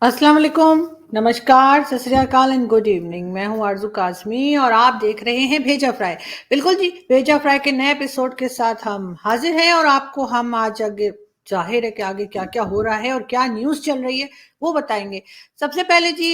अस्सलाम वालेकुम, नमस्कार, सत श्री अकाल एंड गुड इवनिंग। मैं हूं आरजू काज़मी और आप देख रहे हैं भेजा फ्राई। बिल्कुल जी, भेजा फ्राई के नए एपिसोड के साथ हम हाजिर हैं और आपको हम आज आगे ज़ाहिर है कि आगे क्या-क्या हो रहा है और क्या न्यूज़ चल रही है, वो बताएँगे। सबसे पहले जी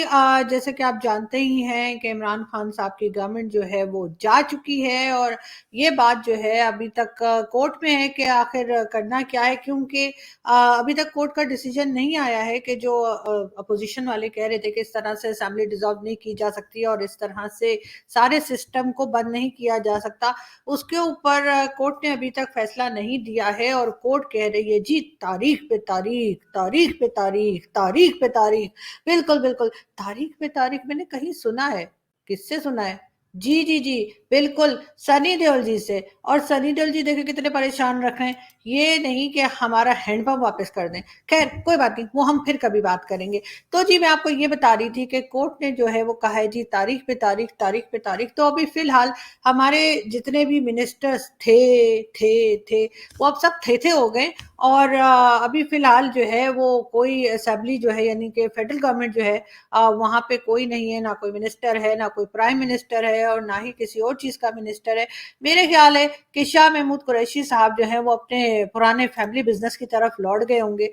जैसे कि आप जानते ही हैं कि इमरान खान साहब की गवर्नमेंट जो है वो जा चुकी है और ये बात जो है अभी तक कोर्ट में है कि आखिर करना क्या है, क्योंकि अभी तक कोर्ट का डिसीजन नहीं आया है कि जो अपोजिशन वाले कह रहे थे कि इस तरह से असेंबली डिसॉल्व नहीं की जा सकती और इस तरह से सारे सिस्टम को बंद नहीं किया जा सकता, उसके ऊपर कोर्ट ने अभी तक फैसला नहीं दिया है और कोर्ट कह रही है जी तारीख पे तारीख, तारीख पे तारीख, तारीख पे तारीख। बिल्कुल बिल्कुल, तारीख पे तारीख मैंने कहीं सुना है। किससे सुना है? जी जी जी, बिल्कुल सनी देओल जी से। और सनी देओल जी देखिए कितने परेशान रख रहे हैं, ये नहीं कि हमारा हैंडपंप वापस कर दें। खैर कोई बात नहीं, वो हम फिर कभी बात करेंगे। तो जी मैं आपको ये बता रही थी कि कोर्ट ने जो है वो कहा है जी तारीख पे तारीख, तारीख पे तारीख। तो अभी फिलहाल हमारे जितने भी मिनिस्टर्स थे वो अब सब थे हो गए और अभी फिलहाल जो है वो कोई असेंबली जो है यानी कि फेडरल गवर्नमेंट जो है वहाँ पे कोई नहीं है, ना कोई मिनिस्टर है, ना कोई प्राइम मिनिस्टर है और ना ही किसी और चीज़ का मिनिस्टर है। मेरे ख्याल है कि शाह महमूद कुरैशी साहब जो हैं वो अपने पुराने फैमिली बिजनेस की तरफ लौट गए होंगे।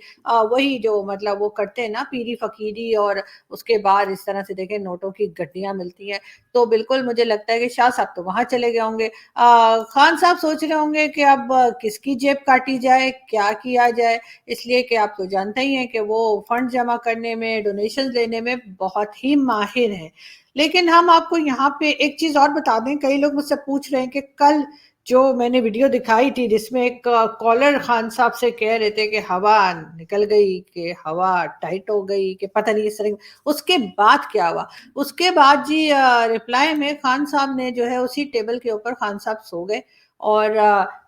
वही जो मतलब वो करते हैं ना पीरी फकीरी, और उसके बाद इस तरह से देखें नोटों की गड्डियां मिलती हैं। तो बिल्कुल मुझे लगता है कि शाह साहब तो वहां चले गए होंगे। खान साहब सोच रहे होंगे कि अब किसकी जेब काटी जाए, क्या किया जाए, इसलिए कि आप तो जानते ही हैं कि वो फंड जमा करने में, डोनेशन लेने में बहुत ही माहिर हैं। लेकिन हम आपको यहाँ पे एक चीज और बता दें, कई लोग मुझसे पूछ रहे हैं कि कल जो मैंने वीडियो दिखाई थी जिसमें एक कॉलर खान साहब से कह रहे थे कि हवा निकल गई, कि हवा टाइट हो गई, कि पता नहीं इस तरह, उसके बाद क्या हुआ? उसके बाद जी रिप्लाई में खान साहब ने जो है उसी टेबल के ऊपर खान साहब सो गए और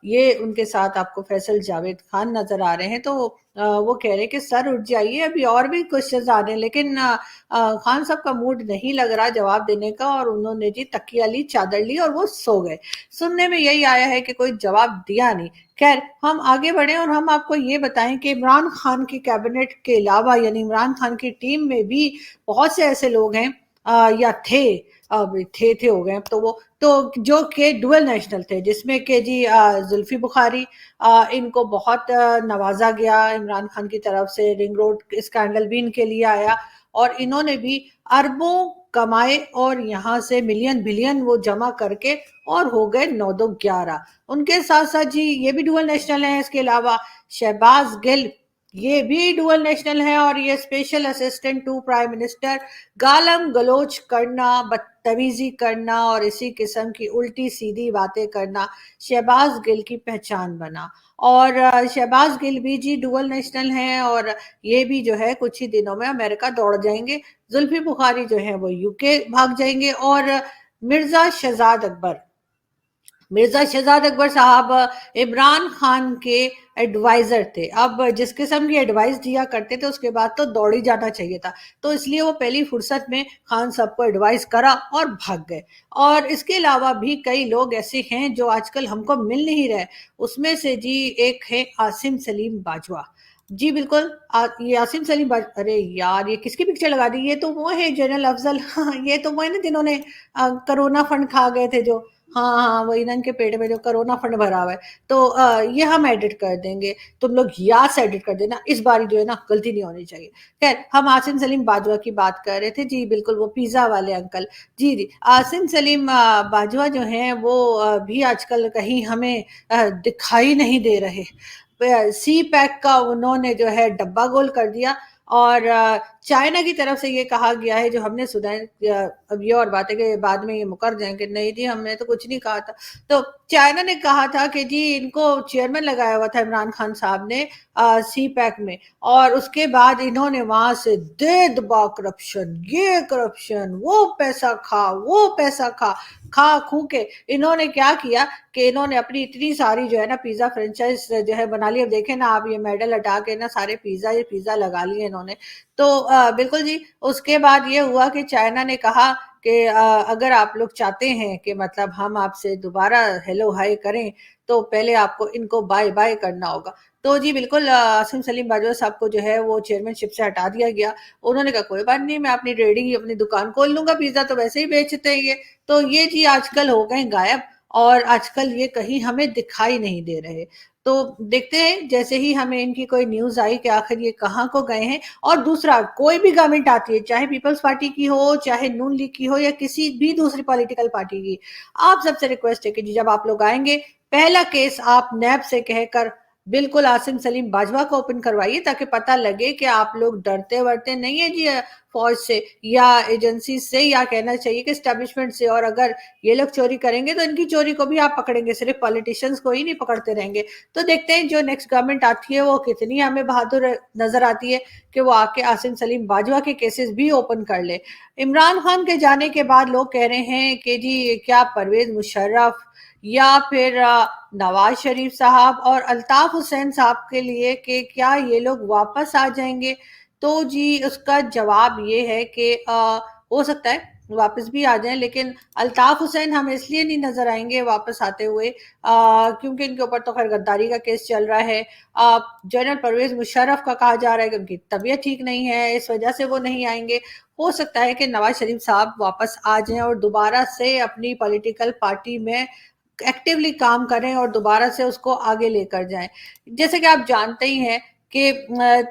ये उनके साथ आपको फैसल जावेद खान नजर आ रहे हैं। तो वो कह रहे हैं कि सर उठ जाइए, अभी और भी क्वेश्चंस आ रहे हैं, लेकिन खान साहब का मूड नहीं लग रहा जवाब देने का और उन्होंने जी तकिया ली, चादर ली और वो सो गए। सुनने में यही आया है कि कोई जवाब दिया नहीं। खैर हम आगे बढ़े और हम आपको ये बताएं कि इमरान खान की कैबिनेट के अलावा यानी इमरान खान की टीम में भी बहुत से ऐसे लोग हैं या थे, अब थे हो गए अब तो वो, तो जो के डुअल नेशनल थे, जिसमें के जी जुल्फी बुखारी, इनको बहुत नवाजा गया इमरान खान की तरफ से, रिंग रोड स्कैंडल भी इनके लिए आया और इन्होंने भी अरबों कमाए और यहाँ से मिलियन बिलियन वो जमा करके और हो गए 9 2 11। उनके साथ साथ जी ये भी डुअल नेशनल है, इसके अलावा शहबाज गिल ये भी डुअल नेशनल है और ये special assistant to prime minister, गालम गलोच करना, बदतमीजी करना और इसी किस्म की उल्टी सीधी बातें करना शहबाज गिल की पहचान बना। और शहबाज गिल भी जी डुअल नेशनल हैं और ये भी जो है कुछ ही दिनों में अमेरिका दौड़ जाएंगे। जुल्फी बुखारी जो है वो यूके भाग जाएंगे और मिर्जा शहजाद अकबर, मिर्जा शहजाद अकबर साहब इमरान खान के एडवाइजर थे। अब जिस किस्म की एडवाइस दिया करते थे उसके बाद तो दौड़ ही जाना चाहिए था, तो इसलिए वो पहली फुर्सत में खान साहब को एडवाइस करा और भाग गए। और इसके अलावा भी कई लोग ऐसे हैं जो आजकल हमको मिल नहीं रहे, उसमें से जी एक है आसिम सलीम बाजवा। जी बिल्कुल, ये आसिम सलीम अरे यार ये किसकी पिक्चर लगा दी, ये तो वो है जनरल अफजल। हाँ, ये तो वो है ना जिन्होंने कोरोना फंड खा गए थे जो, हाँ हाँ वही ना, इनके पेट में जो कोरोना फंड भरा हुआ है। तो ये हम एडिट कर देंगे, तुम लोग याद से एडिट कर देना, इस बार जो है ना गलती नहीं होनी चाहिए। खैर हम आसिम सलीम बाजवा की बात कर रहे थे जी, बिल्कुल वो पिज्जा वाले अंकल। जी जी, आसिम सलीम बाजवा जो हैं वो भी आजकल कहीं हमें दिखाई नहीं दे रहे। सी पैक का उन्होंने जो है डब्बा गोल कर दिया और चाइना की तरफ से ये कहा गया है, जो हमने सुना है, अब ये और बात है कि बाद में ये मुकर जाएंगे, नहीं जी हमने तो कुछ नहीं कहा था। तो चाइना ने कहा था कि जी इनको चेयरमैन लगाया हुआ था इमरान खान साहब ने सी पैक में, और उसके बाद इन्होंने वहां से दे दबा करप्शन, ये करप्शन, वो पैसा खा, वो पैसा खा, खा खू के इन्होंने क्या किया कि इन्होंने अपनी इतनी सारी जो है ना पिज्जा फ्रेंचाइज जो है बना ली। अब देखे ना आप, ये मेडल हटा के ना सारे पिज्जा ये पिज्जा लगा लिए इन्होंने। तो बिल्कुल जी, उसके बाद ये हुआ कि चाइना ने कहा کہ اگر آپ لوگ چاہتے ہیں کہ مطلب ہم آپ سے دوبارہ ہیلو ہائی کریں تو پہلے آپ کو ان کو بائے بائے کرنا ہوگا. تو جی بالکل عاصم سلیم باجوہ صاحب کو جو ہے وہ چیئرمین شپ سے ہٹا دیا گیا. انہوں نے کہا کوئی بات نہیں، میں اپنی ٹریڈنگ اپنی دکان کھول لوں گا، پیزا تو ویسے ہی بیچتے ہیں تو یہ جی آج کل ہو گئے غائب، اور آج کل یہ کہیں ہمیں دکھائی نہیں دے رہے. تو دیکھتے ہیں جیسے ہی ہمیں ان کی کوئی نیوز آئی کہ آخر یہ کہاں کو گئے ہیں. اور دوسرا، کوئی بھی گورنمنٹ آتی ہے، چاہے پیپلز پارٹی کی ہو، چاہے نون لیگ کی ہو، یا کسی بھی دوسری پولیٹیکل پارٹی کی، آپ سب سے ریکویسٹ ہے کہ جی جب آپ لوگ آئیں گے پہلا کیس آپ نیب سے کہہ کر بالکل عاصم سلیم باجوہ کو اوپن کروائیے، تاکہ پتہ لگے کہ آپ لوگ ڈرتے ورتے نہیں ہیں جی فوج سے یا ایجنسی سے، یا کہنا چاہیے کہ اسٹیبلشمنٹ سے. اور اگر یہ لوگ چوری کریں گے تو ان کی چوری کو بھی آپ پکڑیں گے، صرف پولیٹیشنز کو ہی نہیں پکڑتے رہیں گے. تو دیکھتے ہیں جو نیکسٹ گورنمنٹ آتی ہے وہ کتنی ہمیں بہادر نظر آتی ہے کہ وہ آ کے عاصم سلیم باجوہ کے کیسز بھی اوپن کر لے. عمران خان کے جانے کے بعد لوگ کہہ رہے ہیں کہ جی کیا پرویز مشرف یا پھر نواز شریف صاحب اور الطاف حسین صاحب کے لیے کہ کیا یہ لوگ واپس آ جائیں گے. تو جی اس کا جواب یہ ہے کہ ہو سکتا ہے واپس بھی آ جائیں، لیکن الطاف حسین ہمیں اس لیے نہیں نظر آئیں گے واپس آتے ہوئے کیونکہ ان کے اوپر تو خیر غداری کا کیس چل رہا ہے. جنرل پرویز مشرف کا کہا جا رہا ہے کہ ان کی طبیعت ٹھیک نہیں ہے، اس وجہ سے وہ نہیں آئیں گے. ہو سکتا ہے کہ نواز شریف صاحب واپس آ جائیں اور دوبارہ سے اپنی پولیٹیکل پارٹی میں ایکٹیولی کام کریں اور دوبارہ سے اس کو آگے لے کر جائیں. جیسے کہ آپ جانتے ہی ہیں کہ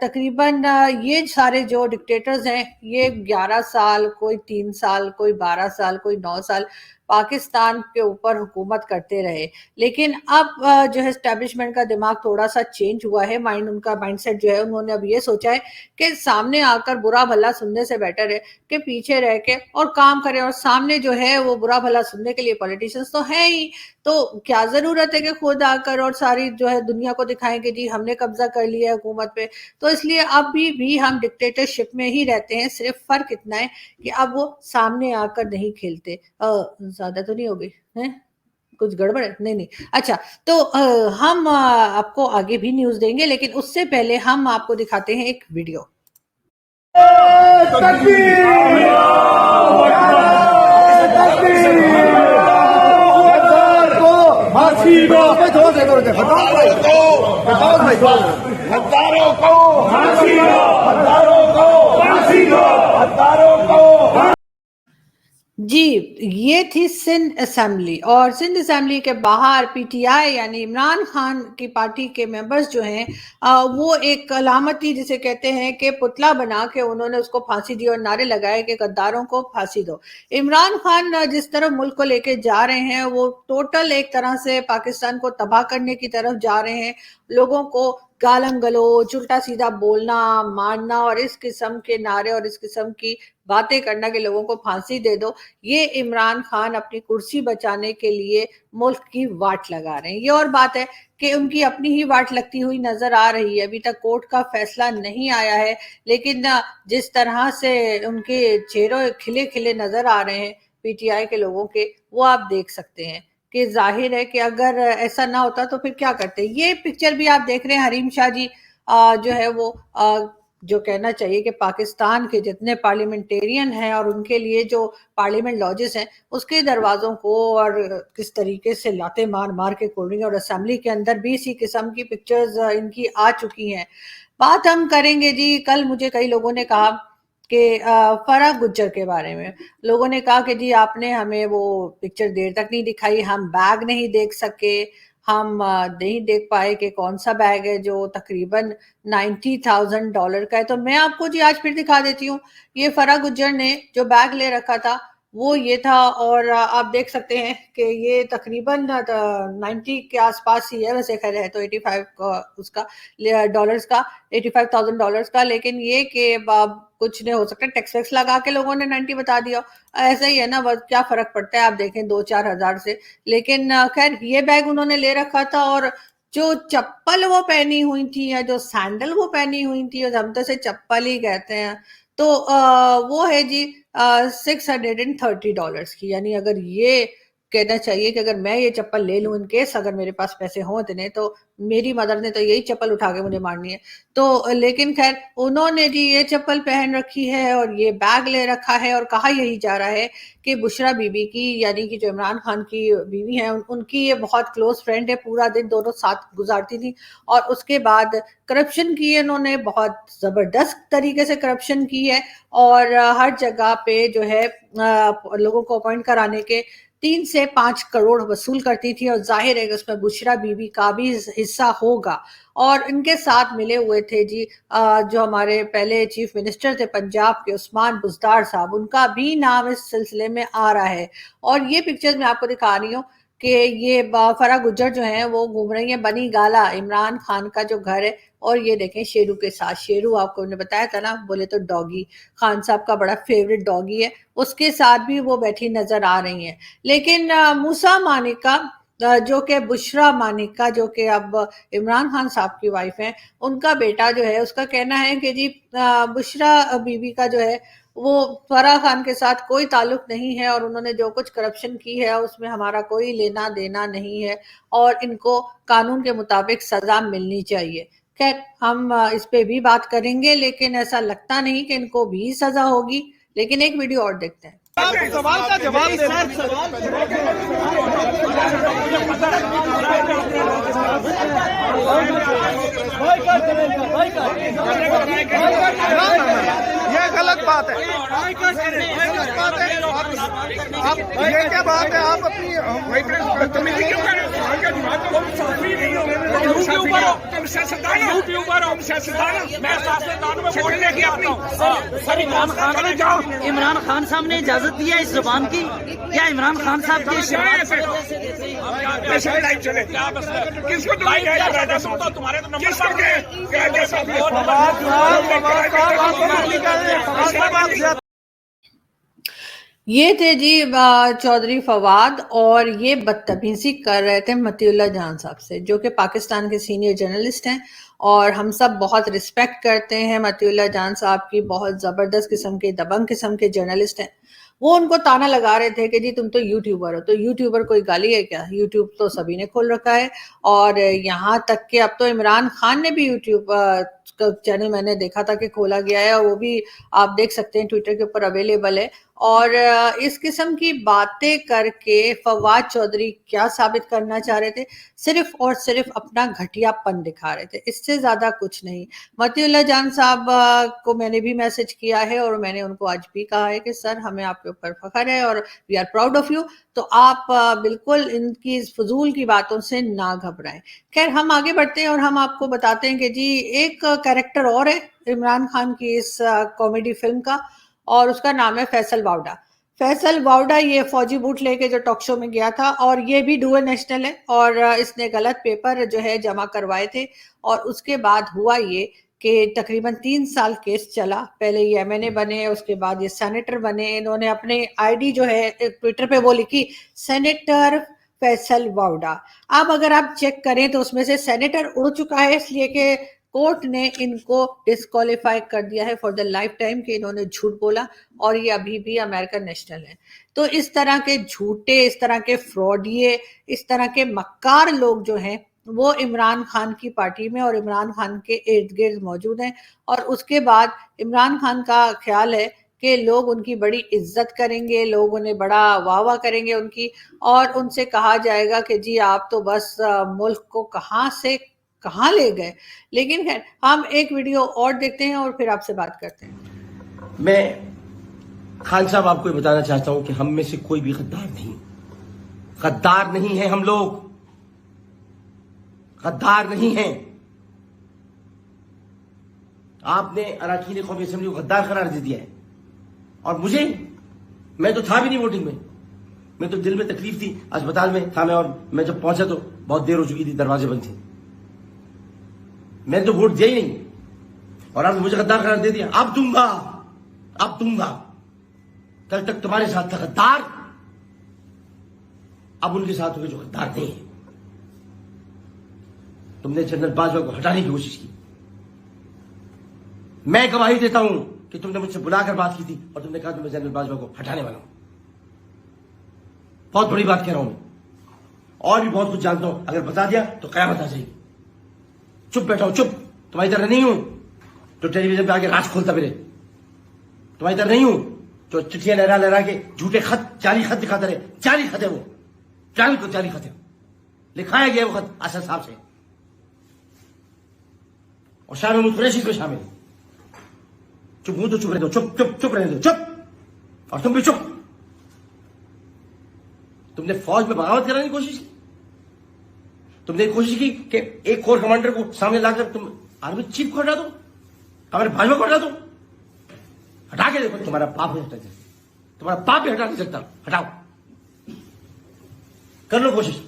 تقریباً یہ سارے جو ڈکٹیٹرز ہیں یہ 11 سال، کوئی 3 سال، کوئی 12 سال، کوئی 9 سال پاکستان کے اوپر حکومت کرتے رہے. لیکن اب جو ہے اسٹیبلشمنٹ کا دماغ تھوڑا سا چینج ہوا ہے، ان کا مائنڈ سیٹ جو ہے انہوں نے اب یہ سوچا ہے کہ سامنے آ کر برا بھلا سننے سے بیٹر ہے کہ پیچھے رہ کے اور کام کریں. اور سامنے جو ہے وہ برا بھلا سننے کے لیے پولیٹیشنز تو ہیں ہی، تو کیا ضرورت ہے کہ خود آ کر اور ساری جو ہے دنیا کو دکھائیں کہ جی ہم نے قبضہ کر لیا ہے حکومت پہ. تو اس لیے اب بھی ہم ڈکٹیٹرشپ میں ہی رہتے ہیں، صرف فرق اتنا ہے کہ اب وہ سامنے آ کر نہیں کھیلتے. زیادہ تو نہیں ہو گئی ہیں، کچھ گڑبڑ ہے؟ نہیں اچھا. تو ہم آپ کو آگے بھی نیوز دیں گے، لیکن اس سے پہلے ہم آپ کو دکھاتے ہیں ایک ویڈیو. جی یہ تھی سندھ اسمبلی، اور سندھ اسمبلی کے باہر پی ٹی آئی یعنی عمران خان کی پارٹی کے ممبرز جو ہیں وہ ایک علامتی جسے کہتے ہیں کہ پتلا بنا کے انہوں نے اس کو پھانسی دی اور نعرے لگائے کہ غداروں کو پھانسی دو. عمران خان جس طرف ملک کو لے کے جا رہے ہیں وہ ٹوٹل ایک طرح سے پاکستان کو تباہ کرنے کی طرف جا رہے ہیں. لوگوں کو گالم گلوچ، الٹا سیدھا بولنا، مارنا اور اس قسم کے نعرے اور اس قسم کی باتیں کرنا کہ لوگوں کو پھانسی دے دو، یہ عمران خان اپنی کرسی بچانے کے لیے ملک کی واٹ لگا رہے ہیں. یہ اور بات ہے کہ ان کی اپنی ہی واٹ لگتی ہوئی نظر آ رہی ہے. ابھی تک کورٹ کا فیصلہ نہیں آیا ہے، لیکن جس طرح سے ان کے چہرے کھلے کھلے نظر آ رہے ہیں پی ٹی آئی کے لوگوں کے، وہ آپ دیکھ سکتے ہیں کہ ظاہر ہے کہ اگر ایسا نہ ہوتا تو پھر کیا کرتے. یہ پکچر بھی آپ دیکھ رہے ہیں حریم شاہ جی جو ہے وہ جو کہنا چاہیے کہ پاکستان کے جتنے پارلیمنٹیرین ہیں اور ان کے لیے جو پارلیمنٹ لاجز ہیں اس کے دروازوں کو اور کس طریقے سے لاتے مار مار کے کھول رہی ہیں، اور اسمبلی کے اندر بھی اسی قسم کی پکچرز ان کی آ چکی ہیں. بات ہم کریں گے جی. کل مجھے کئی لوگوں نے کہا کہ فرح گجر کے بارے میں لوگوں نے کہا کہ جی آپ نے ہمیں وہ پکچر دیر تک نہیں دکھائی، ہم بیگ نہیں دیکھ سکے، ہم نہیں دیکھ پائے کہ کون سا بیگ ہے جو تقریباً $90,000 کا ہے. تو میں آپ کو جی آج پھر دکھا دیتی ہوں. یہ فرح گجر نے جو بیگ لے رکھا تھا وہ یہ تھا، اور آپ دیکھ سکتے ہیں کہ یہ تقریباً 90 کے آس پاس ہی ہے، ویسے خیر ہے تو 85 اس کا ڈالرز کا، $85,000 کا. لیکن یہ کہ کچھ نہیں ہو سکتا، ٹیکس ویکس لگا کے لوگوں نے 90 بتا دیا. ایسا ہی ہے نا، بس کیا فرق پڑتا ہے، آپ دیکھیں 2-4 ہزار سے. لیکن خیر یہ بیگ انہوں نے لے رکھا تھا، اور جو چپل وہ پہنی ہوئی تھی یا جو سینڈل وہ پہنی ہوئی تھی، ہم تو اسے چپل ہی کہتے ہیں، تو وہ ہے جی $630 کی. یعنی اگر یہ कहना चाहिए कि अगर मैं ये चप्पल ले लूं, इन केस अगर मेरे पास पैसे हों इतने, तो मेरी मदर ने तो यही चप्पल उठा के मुझे मारनी है। तो लेकिन खैर उन्होंने जी ये चप्पल पहन रखी है और ये बैग ले रखा है और कहा यही जा रहा है कि बुशरा बीबी की, यानी कि जो इमरान खान की बीवी है, उनकी ये बहुत क्लोज फ्रेंड है, पूरा दिन दोनों साथ गुजारती थी। और उसके बाद करप्शन की है इन्होंने, बहुत जबरदस्त तरीके से करप्शन की है। और हर जगह पे जो है लोगों को अपॉइंट कराने के 3 से 5 करोड़ वसूल करती थी, और जाहिर है कि उसमें बुशरा बीबी का भी हिस्सा होगा। और इनके साथ मिले हुए थे जी जो हमारे पहले चीफ मिनिस्टर थे पंजाब के, उस्मान बुज़दार साहब, उनका भी नाम इस सिलसिले में आ रहा है। और ये पिक्चर्स मैं आपको दिखा रही हूँ कि ये फरा गुज्जर जो हैं वो घूम रही हैं बनी गाला, इमरान खान का जो घर है। और ये देखें शेरू के साथ, शेरू आपको मैंने बताया था ना, बोले तो डॉगी, खान साहब का बड़ा फेवरेट डॉगी है, उसके साथ भी वो बैठी नजर आ रही हैं। लेकिन मूसा मानिका जो कि बुशरा मानिका, जो कि अब इमरान खान साहब की वाइफ हैं, उनका बेटा जो है, उसका कहना है कि जी बुशरा बीबी का जो है वो फराह खान के साथ कोई ताल्लुक नहीं है, और उन्होंने जो कुछ करप्शन की है उसमें हमारा कोई लेना देना नहीं है, और इनको कानून के मुताबिक सजा मिलनी चाहिए। खैर हम इस पे भी बात करेंगे, लेकिन ऐसा लगता नहीं कि इनको भी सजा होगी। लेकिन एक वीडियो और देखते हैं। सवाल का जवाब देना ये गलत बात है। आप ये क्या बात है, आप अपनी इमरान खान साहब ने इजाजत दिया इस जुबान की, क्या इमरान खान साहब के ये थे जी चौधरी फवाद, और ये बदतमीजी कर रहे थे मतीउल्लाह जान साहब से, जो कि पाकिस्तान के सीनियर जर्नलिस्ट हैं, और हम सब बहुत रिस्पेक्ट करते हैं मतीउल्लाह जान साहब की, बहुत ज़बरदस्त किस्म के, दबंग किस्म के जर्नलिस्ट हैं। वो उनको ताना लगा रहे थे कि जी तुम तो यूट्यूबर हो। तो यूट्यूबर कोई गाली है क्या? यूट्यूब तो सभी ने खोल रखा है, और यहाँ तक कि अब तो इमरान खान ने भी यूट्यूब का चैनल मैंने देखा था कि खोला गया है, और वो भी आप देख सकते हैं ट्विटर के ऊपर अवेलेबल है। और इस किस्म की बातें करके फवाद चौधरी क्या साबित करना चाह रहे थे? सिर्फ और सिर्फ अपना घटियापन दिखा रहे थे, इससे ज्यादा कुछ नहीं। मतीउल्लाह जान साहब को मैंने भी मैसेज किया है, और मैंने उनको आज भी कहा है कि सर हमें आपके ऊपर फख्र है और we are proud of you, तो आप बिल्कुल इनकी फजूल की बातों से ना घबराएं। खैर हम आगे बढ़ते हैं और हम आपको बताते हैं कि जी एक कैरेक्टर और है इमरान खान की इस कॉमेडी फिल्म का, और उसका नाम है फैसल वावड़ा। फैसल वावड़ा ये फौजी बूट लेके जो टॉक शो में गया था, और ये भी डुअल नेशनल है, और इसने गलत पेपर जो है जमा करवाए थे। और उसके बाद हुआ ये कि तकरीबन 3 साल केस चला। पहले ये एमएनए बने, उसके बाद ये सेनेटर बने। इन्होंने अपने आईडी जो है ट्विटर पे वो लिखी, सेनेटर फैसल वावड़ा। अब अगर आप चेक करें तो उसमें से सेनेटर उड़ चुका है, इसलिए कि कोर्ट ने इनको डिस्क्वालीफाई कर दिया है फॉर द लाइफ टाइम कि इन्होंने झूठ बोला, और ये अभी भी अमेरिकन नेशनल है। तो इस तरह के झूठे, इस तरह के फ्रॉडिये, इस तरह के मक्कार लोग जो हैं वो इमरान खान की पार्टी में और इमरान खान के इर्द गिर्द मौजूद हैं। और उसके बाद इमरान खान का ख्याल है कि लोग उनकी बड़ी इज्जत करेंगे, लोग उन्हें बड़ा वाह वाह करेंगे उनकी, और उनसे कहा जाएगा कि जी आप तो बस मुल्क को कहाँ से कहाँ ले गए। लेकिन खैर हम एक वीडियो और देखते हैं और फिर आपसे बात करते हैं। मैं खान साहब आपको ये बताना चाहता हूं कि हम में से कोई भी गद्दार नहीं है। हम लोग गद्दार नहीं हैं। आपने अरकान कौमी असेंबली को गद्दार करार दे दिया है, और मैं तो था भी नहीं वोटिंग में, मैं तो दिल में तकलीफ थी, अस्पताल में था मैं, और मैं जब पहुंचा तो बहुत देर हो चुकी थी, दरवाजे बंद थे, मैंने तो वोट दिया ही नहीं, और आपने मुझे गद्दार करार दे दिया। अब दूंगा। कल तक तुम्हारे साथ था गद्दार, अब उनके साथ होंगे जो गद्दार नहीं है। तुमने जनरल बाजवा को हटाने की कोशिश की, मैं गवाही देता हूं कि तुमने मुझसे बुलाकर बात की थी और तुमने कहा कि मैं जनरल बाजवा को हटाने वाला हूं। बहुत बड़ी बात कह रहा हूं मैं, और भी बहुत कुछ जानता हूं, अगर बता दिया तो कयामत आ जाएगी। चुप बैठा हूं, चुप। तुम्हारी तरह नहीं हूं जो टेलीविजन पे आके राज खोलता फिरे, तुम्हारी तरह नहीं हूं जो चिट्ठियां लहरा लहरा के झूठे खत, जाली खत दिखाते रहे। जाली खत है वो, जाली खत है, लिखाया गया वो खत असद साहब से, और शाह महमूद कुरैशी इसमें शामिल। चुप हूं तो चुप रह दो, चुप चुप चुप रहने दो, चुप। और तुम भी चुप। तुमने फौज में बगावत कराने की कोशिश की, तुमने कोशिश की कि एक कोर कमांडर को सामने लाकर तुम आर्मी चीफ को हटा दो, हमारे भाजपा को हटा दो। हटा के देखो, तुम्हारा पाप नहीं हटा सकता, तुम्हारा पाप भी हटा नहीं सकता। हटाओ, कर लो कोशिश।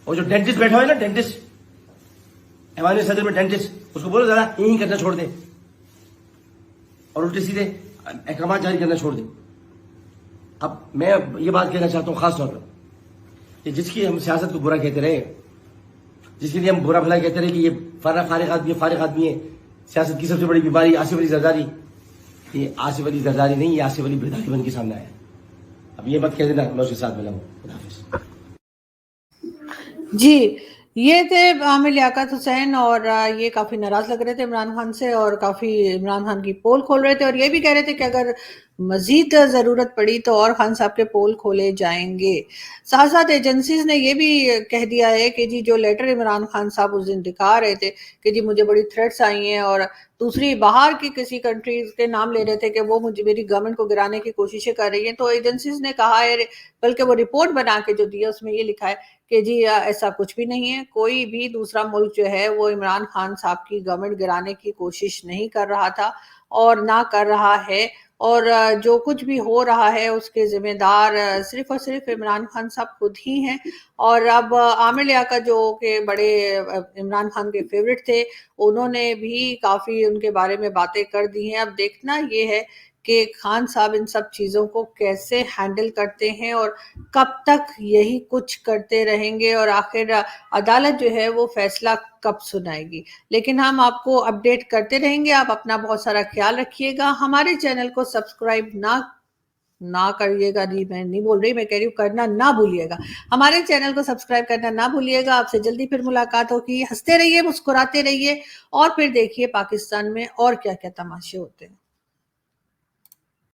और जो डेंटिस्ट बैठा हुआ है ना, डेंटिस्ट, ऐवान सदर में डेंटिस्ट, उसको बोलो जरा यही करना छोड़ दे और उल्टे सीधे अहकाम जारी करना छोड़ दे। अब मैं ये बात कहना चाहता हूं खास तौर पर कि जिसकी हम सियासत को बुरा कहते रहे, जिसके लिए हम बुरा भला कहते रहे कि ये फारिग आदमी है, सियासत की सबसे बड़ी बीमारी आसिफ अली जरदारी, ये आसिफ अली जरदारी नहीं, ये आसिफ अली बेदारी बन के सामने आया। अब ये मत कह देना मैं उसके साथ मिला हूं। खुदा हाफिज। जी, ये थे आमिर लियाकत हुसैन, और ये काफ़ी नाराज़ लग रहे थे इमरान खान से, और काफ़ी इमरान खान की पोल खोल रहे थे, और ये भी कह रहे थे कि अगर मज़ीद ज़रूरत पड़ी तो और खान साहब के पोल खोले जाएंगे। साथ साथ एजेंसीज ने ये भी कह दिया है कि जी जो लेटर इमरान खान साहब उस दिन दिखा रहे थे कि जी मुझे बड़ी थ्रेट्स आई हैं, और दूसरी बाहर की किसी कंट्रीज के नाम ले रहे थे कि वो मुझे मेरी गवर्नमेंट को गिराने की कोशिशें कर रही हैं, तो एजेंसीज ने कहा है, बल्कि वो रिपोर्ट बना के जो दिया उसमें ये लिखा है कि जी ऐसा कुछ भी नहीं है, कोई भी दूसरा मुल्क जो है वो इमरान खान साहब की गवर्नमेंट गिराने की कोशिश नहीं कर रहा था और ना कर रहा है, और जो कुछ भी हो रहा है उसके जिम्मेदार सिर्फ और सिर्फ इमरान खान साहब खुद ही हैं। और अब आमिर लियाकत जो के बड़े इमरान खान के फेवरेट थे, उन्होंने भी काफ़ी उनके बारे में बातें कर दी हैं। अब देखना ये है कि खान साहब इन सब चीज़ों को कैसे हैंडल करते हैं और कब तक यही कुछ करते रहेंगे, और आखिर अदालत जो है वो फैसला कब सुनाएगी। लेकिन हम आपको अपडेट करते रहेंगे। आप अपना बहुत सारा ख्याल रखिएगा। हमारे चैनल को सब्सक्राइब ना करिएगा, जी मैं नहीं बोल रही, मैं कह रही हूँ करना ना भूलिएगा। हमारे चैनल को सब्सक्राइब करना ना भूलिएगा। आपसे जल्दी फिर मुलाकात होगी। हंसते रहिए, मुस्कुराते रहिए, और फिर देखिए पाकिस्तान में और क्या क्या तमाशे होते हैं।